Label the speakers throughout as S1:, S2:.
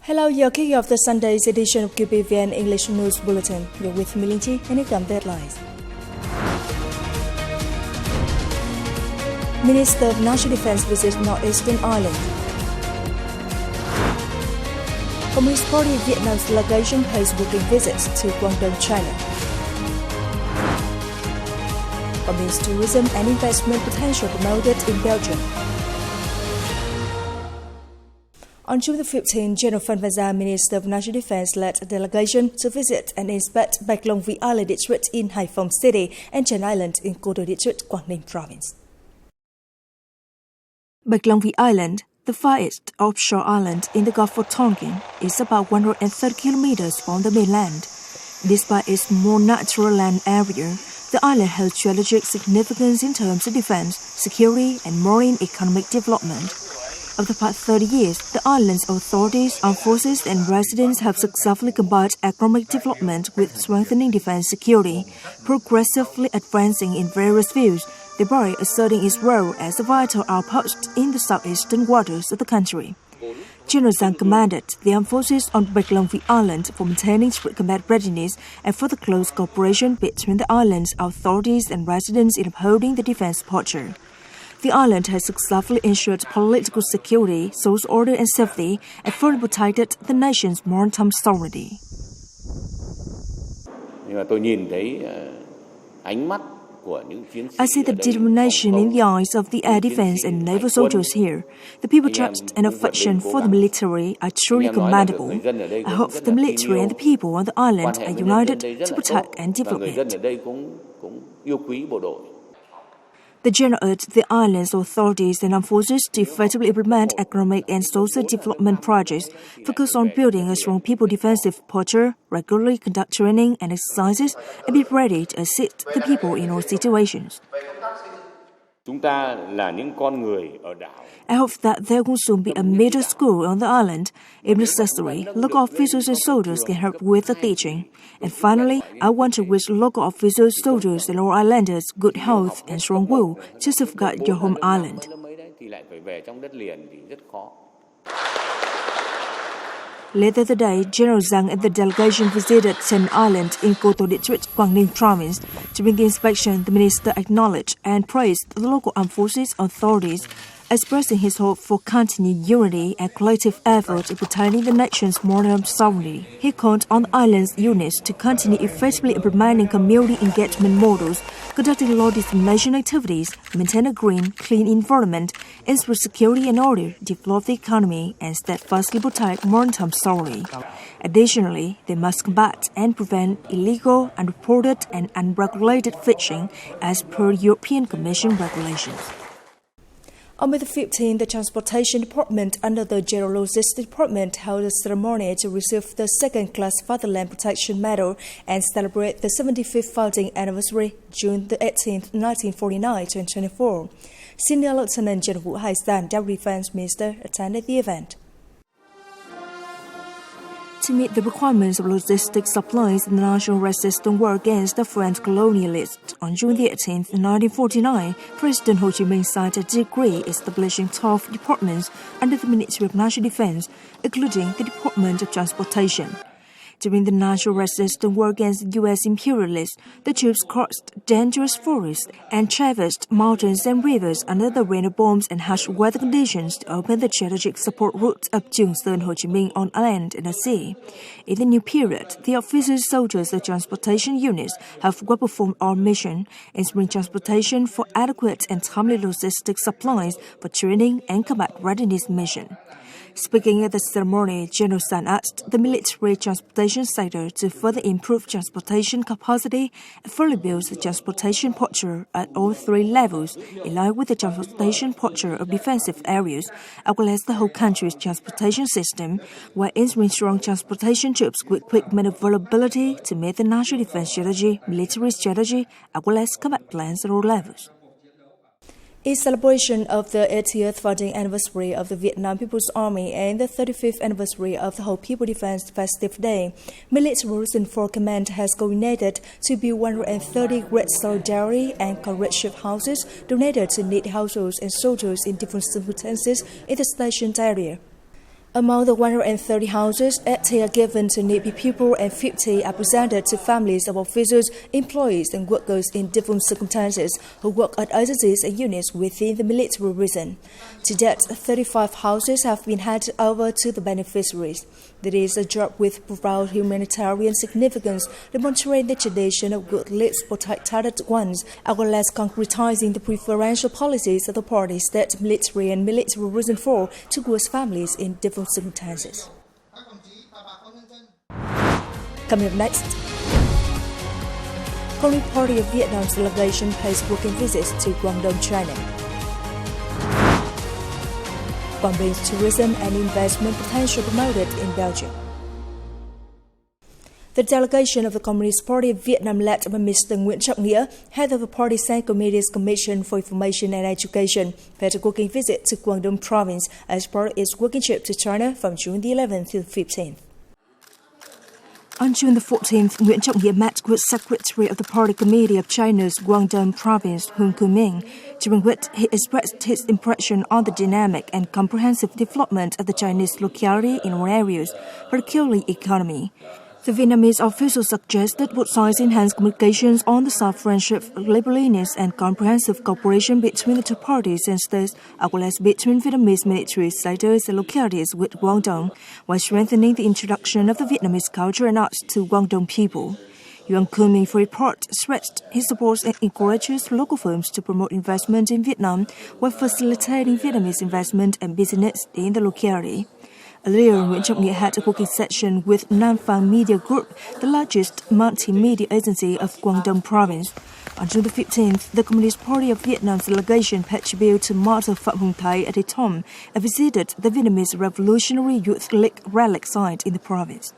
S1: Hello, you're kicking off the Sunday's edition of QPVN English News Bulletin. You're with me, Linji, and here come the headlines. Minister of National Defense visits Northeastern Ireland. Communist Party of Vietnam's delegation pays working visits to Guangdong, China. Province tourism and investment potential promoted in Belgium. On June the 15th, General Phan Van Gia, Minister of National Defense, led a delegation to visit and inspect BELGIUM Island district in Hải Phòng City and Trần Island in Cô Tô district, Quảng Ninh province. BELGIUM Island, the farthest offshore island in the Gulf of Tonkin, is about 130 kilometers from the mainland. Despite its more natural land area, the island has strategic significance in terms of defense, security, and marine economic development. Over the past 30 years, the island's authorities, armed forces, and residents have successfully combined economic development with strengthening defense security, progressively advancing in various fields, thereby asserting its role as a vital outpost in the southeastern waters of the country. General Zhang commanded the armed forces on BELGIUM Island for maintaining strict combat readiness and for the close cooperation between the island's authorities and residents in upholding the defense posture. The island has successfully ensured political security, social order and safety, and further protected the nation's maritime sovereignty. I see the determination in the eyes of the air defense and naval soldiers here. The people's trust and affection for the military are truly commendable. I hope the military and the people on the island are united to protect and develop it. The General urged the island's authorities and armed forces to effectively implement economic and social development projects, focus on building a strong people defensive posture, regularly conduct training and exercises, and be ready to assist the people in all situations. I hope that there will soon be a middle school on the island. If necessary, local officers and soldiers can help with the teaching. And finally, I want to wish local officers, soldiers, and all islanders good health and strong will to safeguard your home island. Later today, General Zhang and the delegation visited Trần Island in Cô Tô district, Quảng Ninh province. During the inspection, the minister acknowledged and praised the local armed forces authorities, expressing his hope for continued unity and collective effort in protecting the nation's maritime sovereignty. He called on the island's units to continue effectively implementing community engagement models, conducting law dissemination activities, maintain a green, clean environment, ensure security and order, develop the economy, and steadfastly protect maritime sovereignty. Additionally, they must combat and prevent illegal, unreported, and unregulated fishing as per European Commission regulations. On May the 15th, the Transportation Department under the General Logistics Department held a ceremony to receive the second-class Fatherland Protection Medal and celebrate the 75th founding anniversary, June the 18th, 1949-2024. Senior Lieutenant General Vũ Hải Sản, Deputy Defense Minister, attended the event. To meet the requirements of logistics supplies, the National Resistance War Against the French Colonialists, on June 18, 1949, President Ho Chi Minh signed a decree establishing 12 departments under the Ministry of National Defense, including the Department of Transportation. During the National Resistance War against U.S. imperialists, the troops crossed dangerous forests and traversed mountains and rivers under the rain of bombs and harsh weather conditions to open the strategic support route of Trường Sơn Ho Chi Minh on land and at sea. In the new period, the officers and soldiers of transportation units have well performed our mission, ensuring transportation for adequate and timely logistic supplies for training and combat readiness mission. Speaking at the ceremony, General San asked the military transportation sector to further improve transportation capacity and further build the transportation posture at all three levels, in line with the transportation posture of defensive areas, as well as the whole country's transportation system, while ensuring strong transportation troops with quick maneuverability to meet the national defense strategy, military strategy, as well as combat plans at all levels. In celebration of the 80th founding anniversary of the Vietnam People's Army and the 35th anniversary of the Whole People Defense Festive Day, Military Rules and Force Command has coordinated to build 130 great solidarity and comradeship houses donated to needy households and soldiers in different circumstances in the stationed area. Among the 130 houses at Theo given to needy people and 50 are presented to families of officers, employees and workers in different circumstances who work at agencies and units within the military prison. To date, 35 houses have been handed over to the beneficiaries. That is a job with profound humanitarian significance, demonstrating the tradition of good lives for talented ones, as well as concretizing the preferential policies of the parties that military and military prison for towards families in different circumstances. Coming up next, Communist Party of Vietnam's delegation pays working visits to Guangdong, China. Quang tourism and investment potential promoted in Belgium. The delegation of the Communist Party of Vietnam led by Mr. Nguyễn Trọng Nghĩa, head of the party Central Committee's Commission for Information and Education, paid a working visit to Guangdong province as part of its working trip to China from June the 11th to the 15th. On June the 14th, Nguyễn Trọng Nghĩa met with Secretary of the Party Committee of China's Guangdong province, Hung Kuming, during which he expressed his impression on the dynamic and comprehensive development of the Chinese locality in all areas, particularly economy. The Vietnamese official suggested both sides enhance communications on the soft friendship, neighborliness and comprehensive cooperation between the two parties and states, as well as between Vietnamese military status and localities with Guangdong, while strengthening the introduction of the Vietnamese culture and arts to Guangdong people. Yuan Kuming, for his part, stressed his support and encourages local firms to promote investment in Vietnam while facilitating Vietnamese investment and business in the locality. Earlier, Nguyễn Trọng Nghĩa had a working session with Nam Phang Media Group, the largest multimedia agency of Guangdong province. On June the 15th, the Communist Party of Vietnam's delegation paid tribute to Martyr Phạm Hùng Thái at his home and visited the Vietnamese Revolutionary Youth League relic site in the province.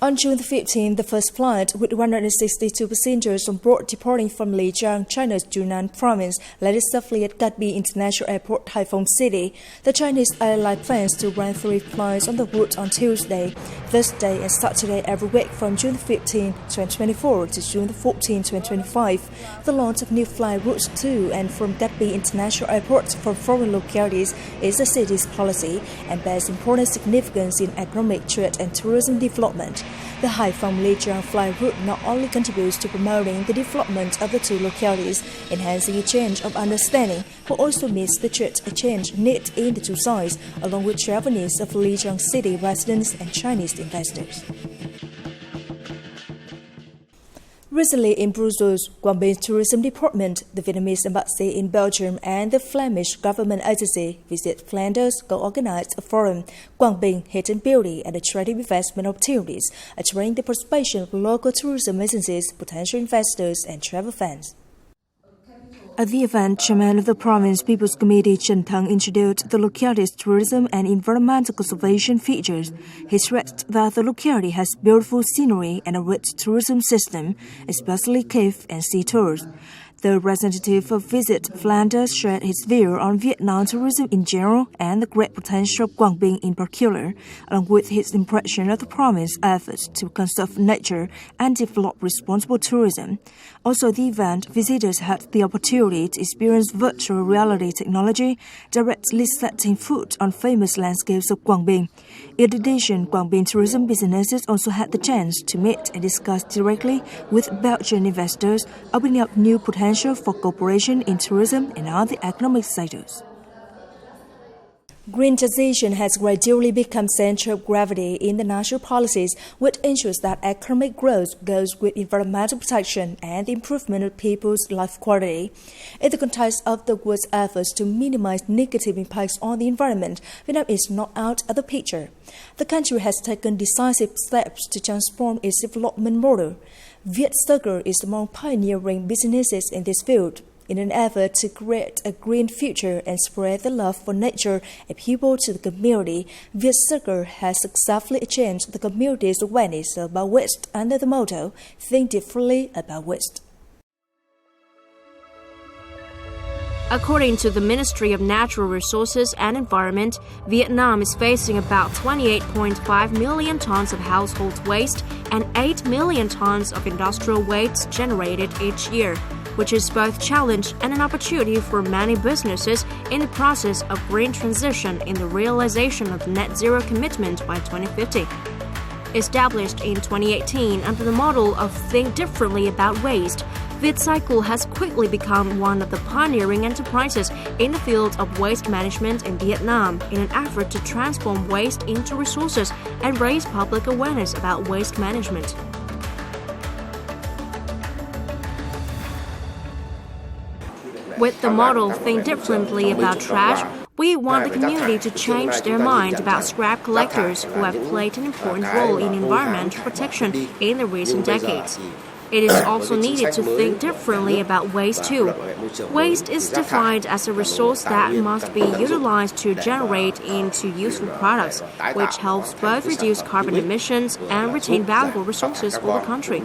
S1: On June the 15th, the first flight with 162 passengers on board departing from Lijiang, China's Yunnan province, landed safely at Cát Bi International Airport, Haiphong City. The Chinese airline plans to run 3 flights on the route on Tuesday, Thursday and Saturday every week from June 15, 2024 to June 14, 2025. The launch of new flight routes to and from Cát Bi International Airport from foreign localities is the city's policy and bears important significance in economic, trade and tourism development. The Haiphong-Lijiang flight route not only contributes to promoting the development of the two localities, enhancing exchange of understanding, but also meets the trade exchange need in the two sides, along with travel needs of Lijiang city residents and Chinese investors. Recently in Brussels, Quang Tourism Department, the Vietnamese Embassy in Belgium and the Flemish Government Agency visit Flanders co-organized a forum, Quang Hidden Beauty and Attractive Investment Opportunities, attracting the participation of local tourism agencies, potential investors and travel fans. At the event, Chairman of the Province People's Committee Chen Thang introduced the locality's tourism and environmental conservation features. He stressed that the locality has beautiful scenery and a rich tourism system, especially cave and sea tours. The representative of Visit Flanders shared his view on Vietnam tourism in general and the great potential of Quang Binh in particular, along with his impression of the province's efforts to conserve nature and develop responsible tourism. Also, at the event, visitors had the opportunity to experience virtual reality technology, directly setting foot on famous landscapes of Quang Binh. In addition, Quang Binh tourism businesses also had the chance to meet and discuss directly with Belgian investors, opening up new potential for cooperation in tourism and other economic sectors. Green transition has gradually become center of gravity in the national policies, which ensures that economic growth goes with environmental protection and the improvement of people's life quality. In the context of the world's efforts to minimize negative impacts on the environment, Vietnam is not out of the picture. The country has taken decisive steps to transform its development model. Viet Sugar is among pioneering businesses in this field. In an effort to create a green future and spread the love for nature and people to the community, Viet Sugar has successfully changed the community's awareness about waste under the motto, Think differently about waste.
S2: According to the Ministry of Natural Resources and Environment, Vietnam is facing about 28.5 million tons of household waste and 8 million tons of industrial waste generated each year. which is both challenge and an opportunity for many businesses in the process of green transition in the realization of the net zero commitment by 2050. Established in 2018 under the model of Think Differently About Waste, VietCycle has quickly become one of the pioneering enterprises in the field of waste management in Vietnam in an effort to transform waste into resources and raise public awareness about waste management. With the model Think Differently About Trash, we want the community to change their mind about scrap collectors who have played an important role in environmental protection in the recent decades. It is also needed to think differently about waste too. Waste is defined as a resource that must be utilized to generate into useful products, which helps both reduce carbon emissions and retain valuable resources for the country.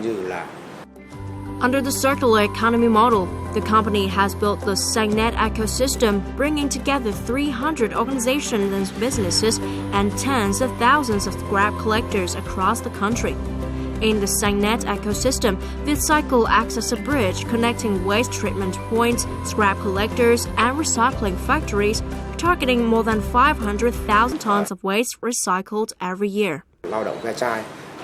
S2: Under the circular economy model, the company has built the Sagnet ecosystem, bringing together 300 organizations and businesses and tens of thousands of scrap collectors across the country. In the Sagnet ecosystem, VietCycle acts as a bridge connecting waste treatment points, scrap collectors, and recycling factories, targeting more than 500,000 tons of waste recycled every year.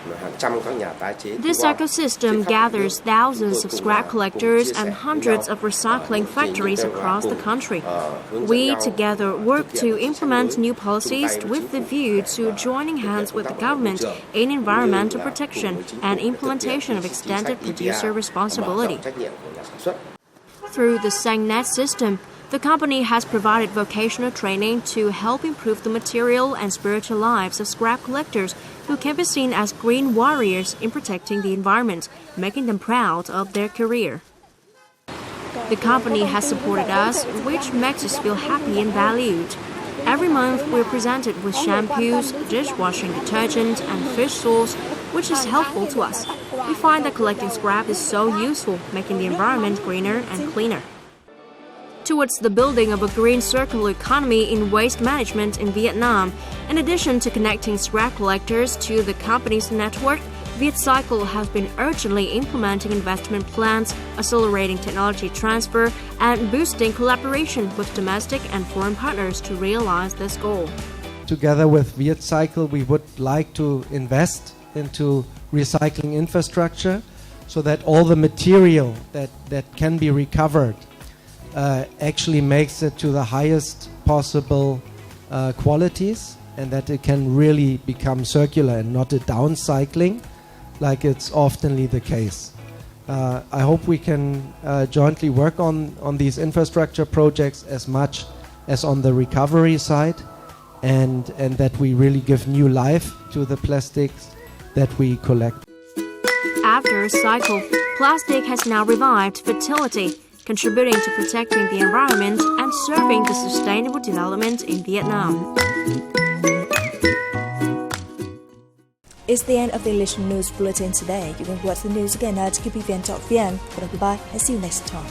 S2: This ecosystem gathers thousands of scrap collectors and hundreds of recycling factories across the country. We together work to implement new policies with the view to joining hands with the government in environmental protection and implementation of extended producer responsibility. Through the Sagnet system, the company has provided vocational training to help improve the material and spiritual lives of scrap collectors who can be seen as green warriors in protecting the environment, making them proud of their career. The company has supported us, which makes us feel happy and valued. Every month, we're presented with shampoos, dishwashing detergent, and fish sauce, which is helpful to us. We find that collecting scrap is so useful, making the environment greener and cleaner. Towards the building of a green circular economy in waste management in Vietnam, in addition to connecting scrap collectors to the company's network, VietCycle has been urgently implementing investment plans, accelerating technology transfer, and boosting collaboration with domestic and foreign partners to realize this goal.
S3: Together with VietCycle, we would like to invest into recycling infrastructure so that all the material that can be recovered actually makes it to the highest possible qualities, and that it can really become circular and not a downcycling like it's oftenly the case. I hope we can jointly work on these infrastructure projects as much as on the recovery side, and that we really give new life to the plastics that we collect.
S2: After a cycle, plastic has now revived fertility, contributing to protecting the environment and serving the sustainable development in Vietnam.
S1: It's the end of the English News Bulletin today. You can watch the news again at QPVN.vn. Goodbye and see you next time.